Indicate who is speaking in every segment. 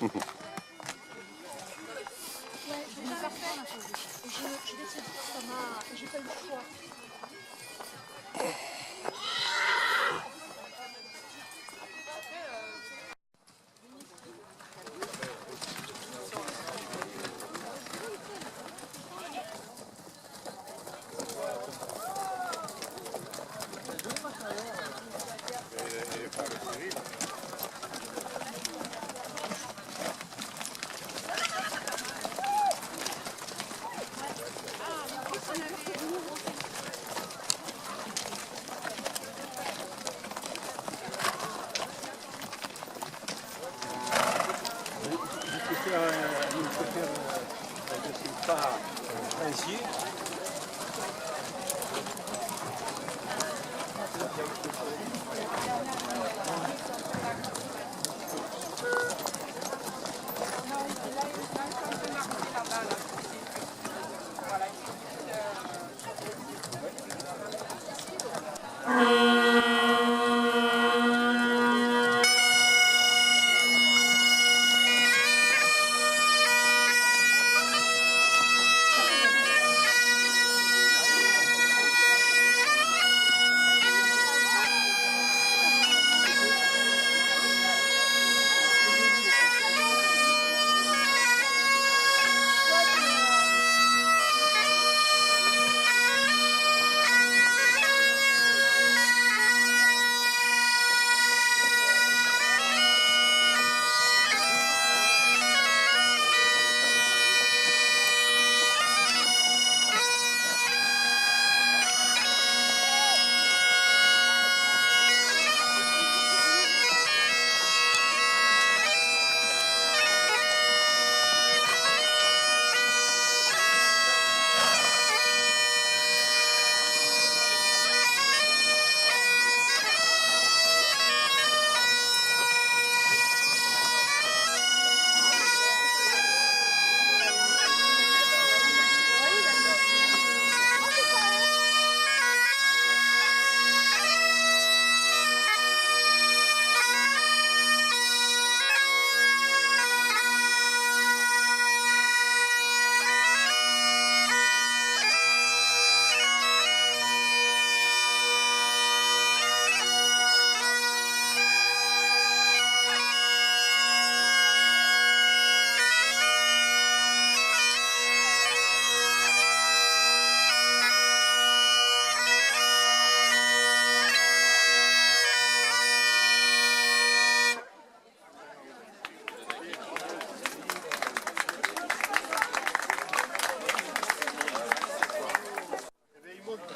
Speaker 1: je vais pas faire. Je vais te dire, j'ai pas eu le choix.
Speaker 2: Ainsi.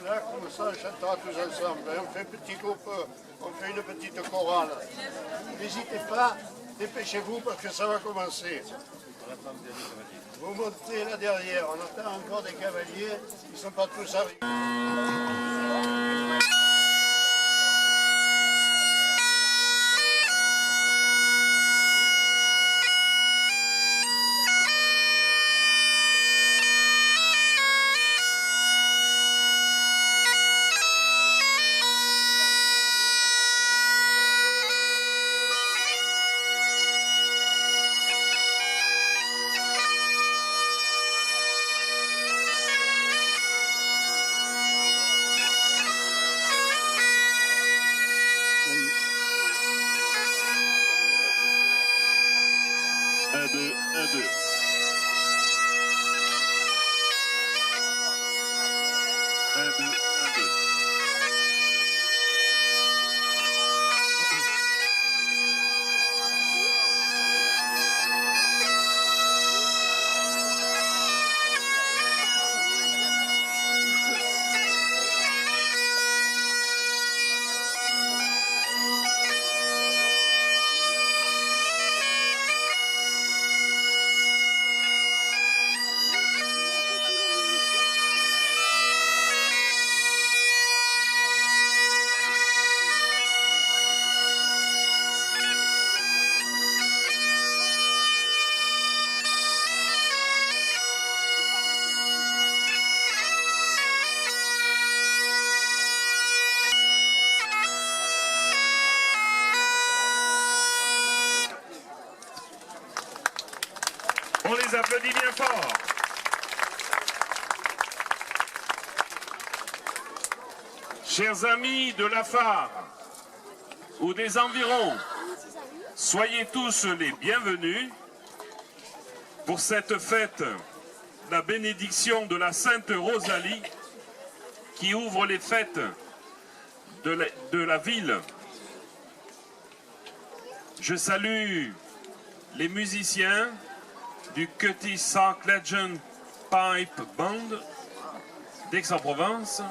Speaker 3: Là, comme ça, on chantera tous ensemble. On fait un petit groupe, on fait une petite chorale. N'hésitez pas, dépêchez-vous parce que ça va commencer. Vous montez là derrière, on attend encore des cavaliers, ils ne sont pas tous arrivés.
Speaker 2: On les applaudit bien fort. Chers amis de la phare ou des environs, soyez tous les bienvenus pour cette fête, la bénédiction de la Sainte Rosalie qui ouvre les fêtes de la ville. Je salue les musiciens du Cutty Sark Legend Pipe Band d'Aix-en-Provence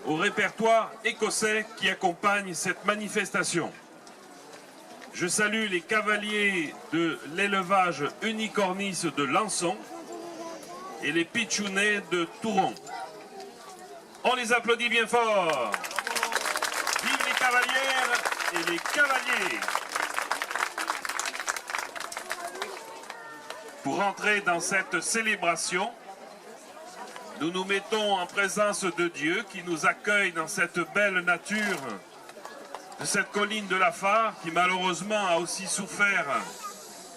Speaker 2: au répertoire écossais qui accompagne cette manifestation. Je salue les cavaliers de l'élevage unicornis de Lançon et les pitchounets de Touron. On les applaudit bien fort. Vive les cavalières et les cavaliers. Pour entrer dans cette célébration, nous nous mettons en présence de Dieu qui nous accueille dans cette belle nature de cette colline de la phare qui malheureusement a aussi souffert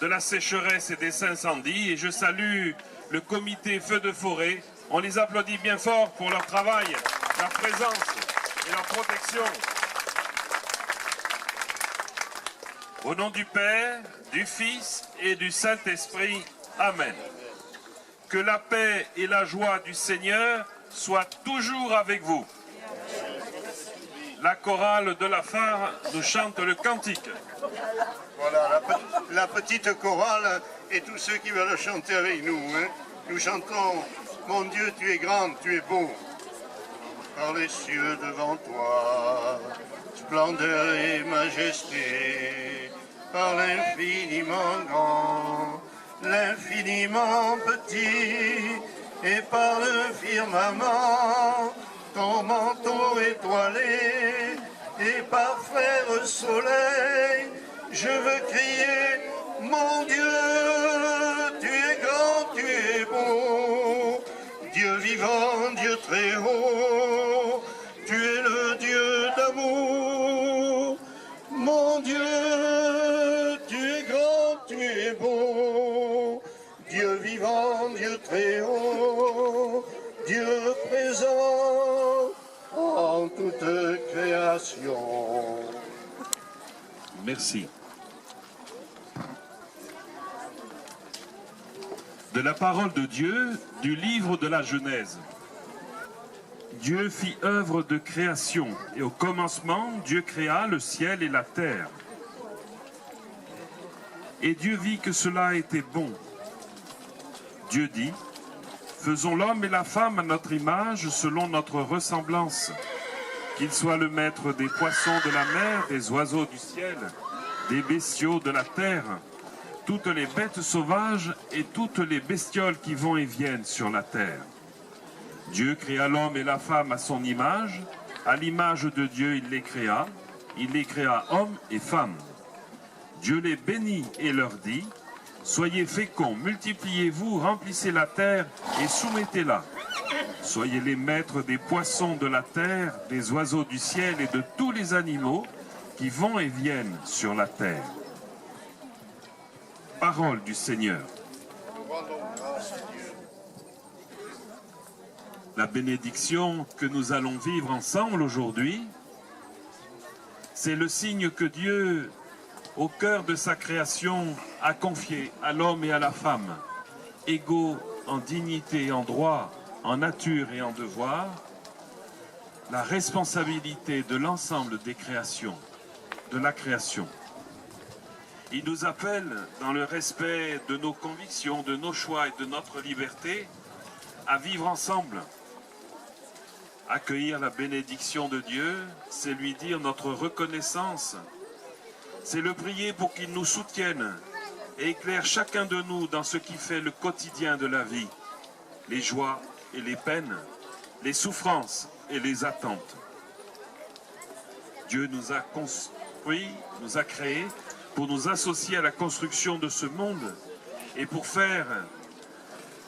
Speaker 2: de la sécheresse et des incendies. Et je salue le comité Feux de forêt. On les applaudit bien fort pour leur travail, leur présence et leur protection. Au nom du Père, du Fils et du Saint-Esprit. Amen. Que la paix et la joie du Seigneur soient toujours avec vous. La chorale de la phare nous chante le cantique.
Speaker 3: Voilà, la petite chorale et tous ceux qui veulent chanter avec nous. Hein. Nous chantons « Mon Dieu, tu es grand, tu es beau. Par les cieux devant toi, splendeur et majesté, par l'infiniment grand, l'infiniment petit, et par le firmament, ton manteau étoilé, et par frère soleil, je veux crier, mon Dieu, tu es grand, tu es beau, Dieu vivant, Dieu très haut, tu es le Dieu d'amour, mon Dieu, tu es grand, tu es beau, Dieu vivant, Dieu très haut, Dieu présent en toute création.
Speaker 2: Merci. De la parole de Dieu, du livre de la Genèse. Dieu fit œuvre de création, et au commencement, Dieu créa le ciel et la terre. Et Dieu vit que cela était bon. Dieu dit, faisons l'homme et la femme à notre image, selon notre ressemblance, qu'il soit le maître des poissons de la mer, des oiseaux du ciel, des bestiaux de la terre, toutes les bêtes sauvages et toutes les bestioles qui vont et viennent sur la terre. Dieu créa l'homme et la femme à son image, à l'image de Dieu il les créa hommes et femmes. Dieu les bénit et leur dit, soyez féconds, multipliez-vous, remplissez la terre et soumettez-la. Soyez les maîtres des poissons de la terre, des oiseaux du ciel et de tous les animaux qui vont et viennent sur la terre. Parole du Seigneur. La bénédiction que nous allons vivre ensemble aujourd'hui, c'est le signe que Dieu, au cœur de sa création, a confié à l'homme et à la femme, égaux en dignité, en droit, en nature et en devoir, la responsabilité de l'ensemble des créations, de la création. Il nous appelle, dans le respect de nos convictions, de nos choix et de notre liberté, à vivre ensemble. Accueillir la bénédiction de Dieu, c'est lui dire notre reconnaissance, c'est le prier pour qu'il nous soutienne et éclaire chacun de nous dans ce qui fait le quotidien de la vie, les joies et les peines, les souffrances et les attentes. Dieu nous a construits, nous a créés pour nous associer à la construction de ce monde et pour faire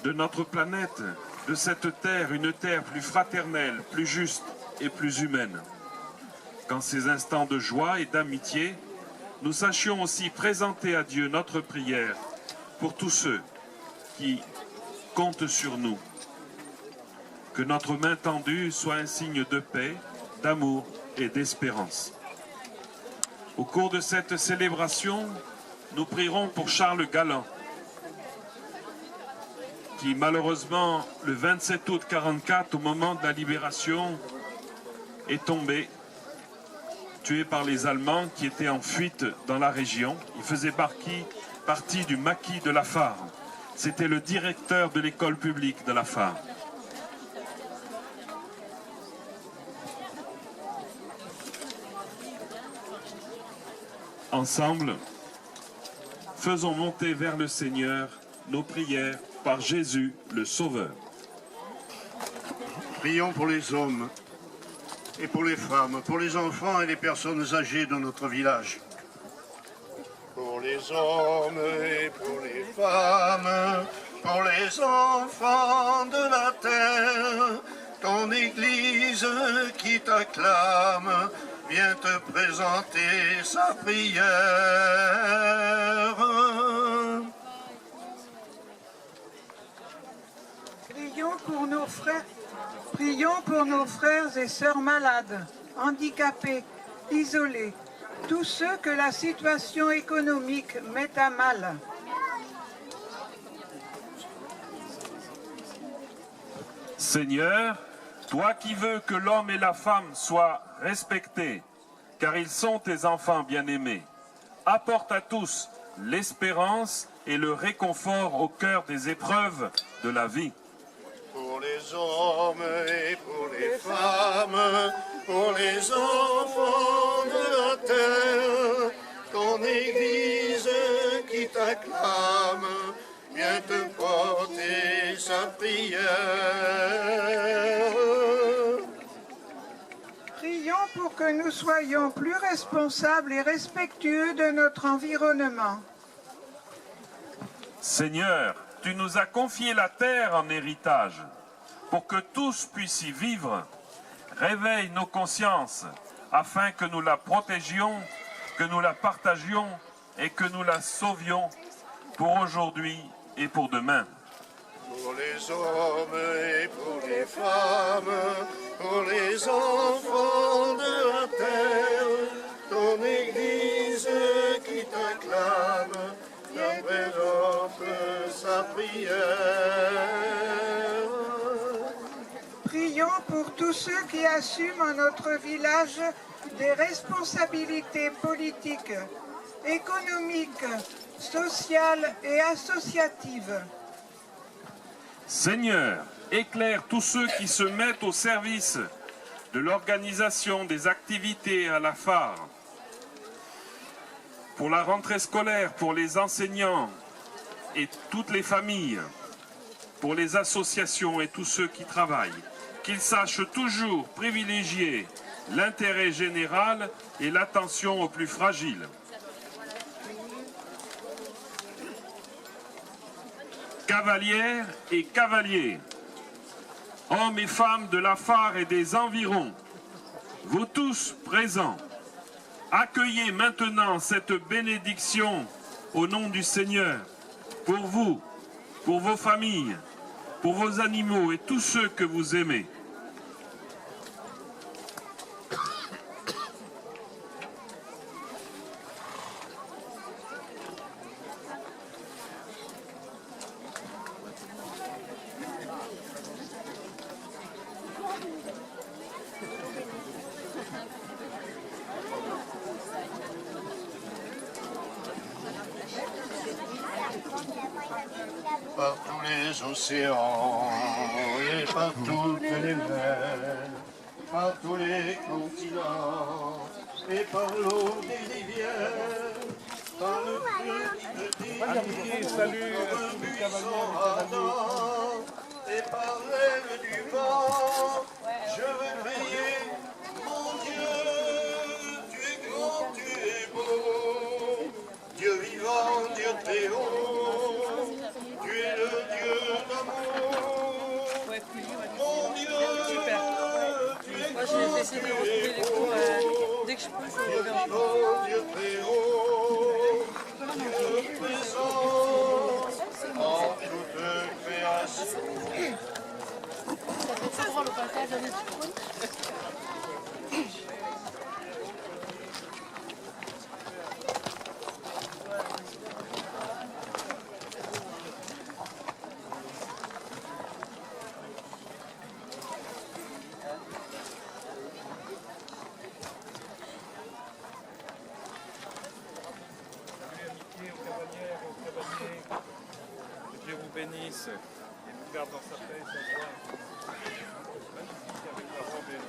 Speaker 2: de notre planète, de cette terre, une terre plus fraternelle, plus juste et plus humaine. Qu'en ces instants de joie et d'amitié, nous sachions aussi présenter à Dieu notre prière pour tous ceux qui comptent sur nous. Que notre main tendue soit un signe de paix, d'amour et d'espérance. Au cours de cette célébration, nous prierons pour Charles Galland, qui malheureusement, le 27 août 1944, au moment de la libération, est tombé, tué par les Allemands qui étaient en fuite dans la région. Il faisait partie du maquis de Lafare. C'était le directeur de l'école publique de Lafare. Ensemble, faisons monter vers le Seigneur nos prières par Jésus le Sauveur.
Speaker 3: Prions pour les hommes et pour les femmes, pour les enfants et les personnes âgées de notre village. Pour les hommes et pour les femmes, pour les enfants de la terre, ton Église qui t'acclame vient te présenter sa prière.
Speaker 4: Prions pour nos frères et sœurs malades, handicapés, isolés, tous ceux que la situation économique met à mal.
Speaker 2: Seigneur, toi qui veux que l'homme et la femme soient respectés, car ils sont tes enfants bien-aimés, apporte à tous l'espérance et le réconfort au cœur des épreuves de la vie.
Speaker 3: Pour les hommes et pour les femmes, pour les enfants de la terre, ton Église qui t'acclame vient te porter sa prière.
Speaker 4: Prions pour que nous soyons plus responsables et respectueux de notre environnement.
Speaker 2: Seigneur, tu nous as confié la terre en héritage pour que tous puissent y vivre. Réveille nos consciences afin que nous la protégions, que nous la partagions et que nous la sauvions pour aujourd'hui et pour demain.
Speaker 3: Pour les hommes et pour les femmes, pour les enfants de la terre, ton Église qui t'acclame te présente sa prière.
Speaker 4: Prions pour tous ceux qui assument en notre village des responsabilités politiques, économiques, sociales et associatives.
Speaker 2: Seigneur, éclaire tous ceux qui se mettent au service de l'organisation des activités à Lafare, pour la rentrée scolaire, pour les enseignants et toutes les familles, pour les associations et tous ceux qui travaillent, qu'ils sachent toujours privilégier l'intérêt général et l'attention aux plus fragiles. Cavalières et cavaliers, hommes et femmes de Lafare et des environs, vous tous présents, accueillez maintenant cette bénédiction au nom du Seigneur, pour vous, pour vos familles, pour vos animaux et tous ceux que vous aimez.
Speaker 3: Par tous les océans et par toutes les mers, par tous les continents et par l'eau des rivières, par le feu qui te dit, comme un buisson ardent, et par l'aile du vent, je veux crier, mon Dieu, tu es grand, tu es beau, Dieu vivant, Dieu très haut, tu es le Dieu d'amour, mon Dieu, tu es
Speaker 5: Moi, je vais essayer de retrouver les cours dès que je peux.
Speaker 3: Dieu vivant, Dieu très haut, Dieu présent,
Speaker 6: Que Dieu vous bénisse et vous garde dans sa paix et sa joie. Magnifique avec la robe et le costume.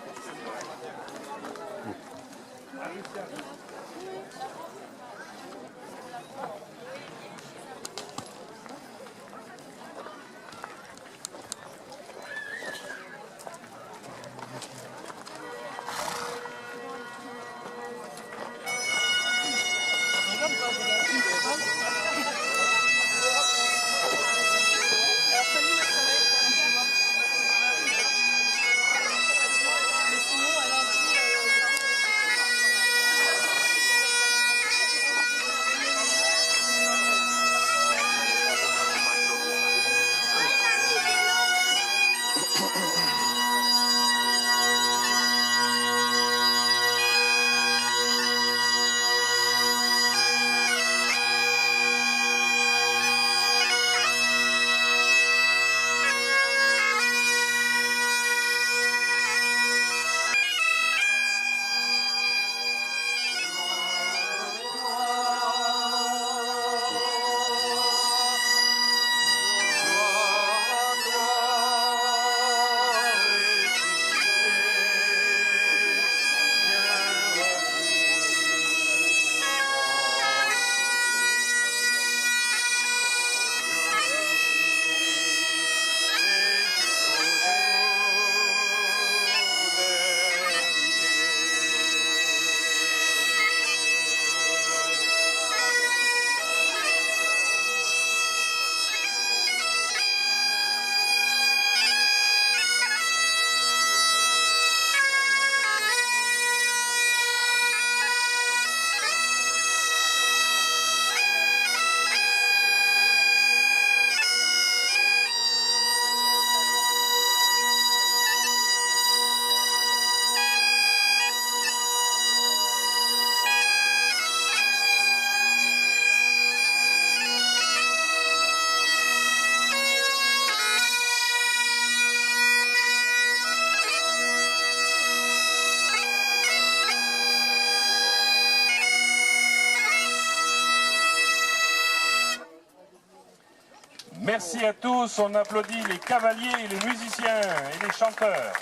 Speaker 2: Merci à tous, on applaudit les cavaliers, les musiciens et les chanteurs.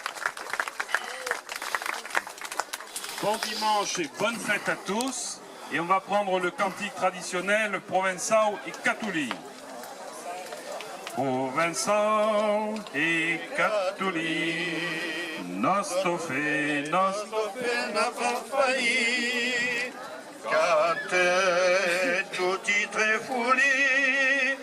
Speaker 2: Bon dimanche et bonne fête à tous. Et on va prendre le cantique traditionnel Provençal et Catholique. Provençal et Catholique, nostro fe
Speaker 3: n'a pas failli, cate tutti tre fuli,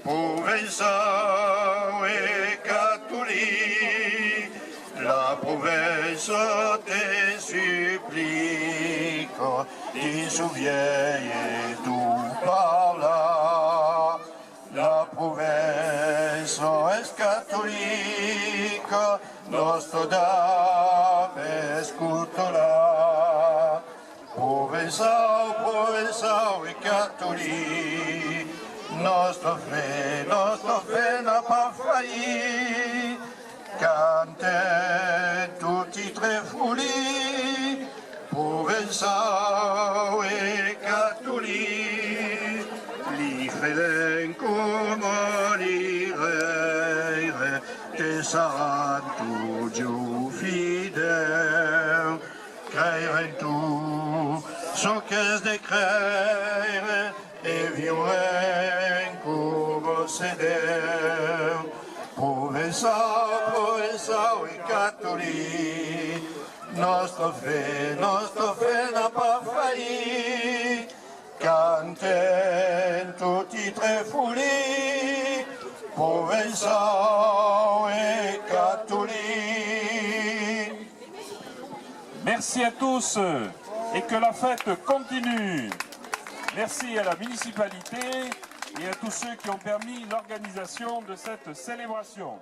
Speaker 3: Provençal et catholique, la Provence te supplique, ti souviens et tout par là. La Provence est catholique, Notre Dame escuta-la. Provençal, Provençal et catholique, notre fait n'a pas failli. Canten tutti tre fuli, Provençal et catholique, li fedem come li reire, te saran toujours fidèles, creire en tout, ce qu'est de creire, et vivre comme céder. Provençal, Provençal et catholique, notre fait n'a pas failli. Canten tutti tre fuli, Provençal et catholique.
Speaker 2: Merci à tous et que la fête continue. Merci à la municipalité et à tous ceux qui ont permis l'organisation de cette célébration.